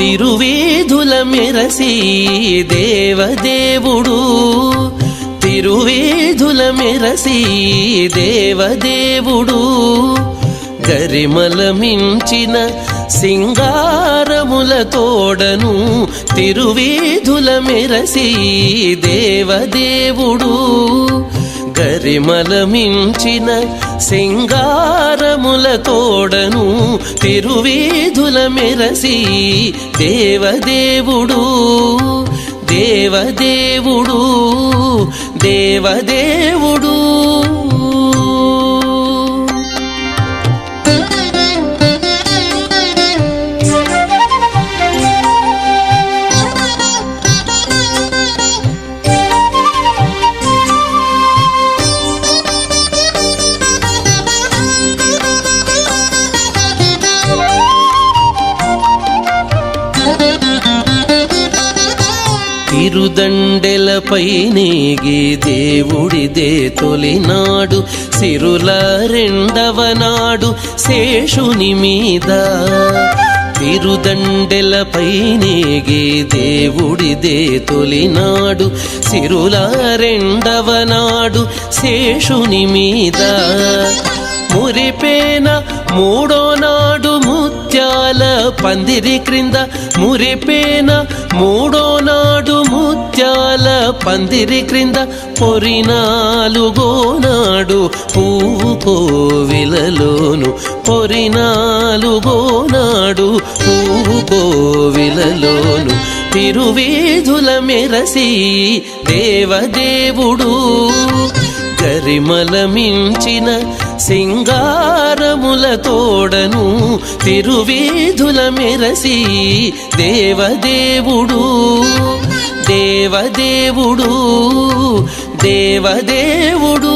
తిరువీధుల మెరసి దేవదేవుడు తిరువీధుల మెరసి దేవదేవుడు గరిమల మించిన సింగారముల తోడను తిరువీధుల మెరసి దేవదేవుడు గరిమల మించిన సింగారముల తోడను తిరువీధుల మెరసి దేవదేవుడు దేవదేవుడు దేవదేవుడు తిరుదండెలపై నేగి దేవుడిదే తొలినాడు సిరుల రెండవ నాడు శేషుని మీద తిరుదండెలపై నేగి దేవుడిదే తొలినాడు సిరుల రెండవ నాడు శేషుని మీద మురిపేన మూడో నాడు ముత్యాల పందిరి క్రింద మురిపేన మూడో నాడు ముత్యాల పందిరి క్రింద పొరినాలుగో నాడు పువ్వు కోవిలలోను పొరినాలుగో నాడు పువ్వు కోవిలలోను తిరువీధుల మెరసి దేవదేవుడు గరిమల మించిన సింగారముల తోడను తిరువీధుల మెరసి దేవదేవుడు దేవదేవుడు దేవదేవుడు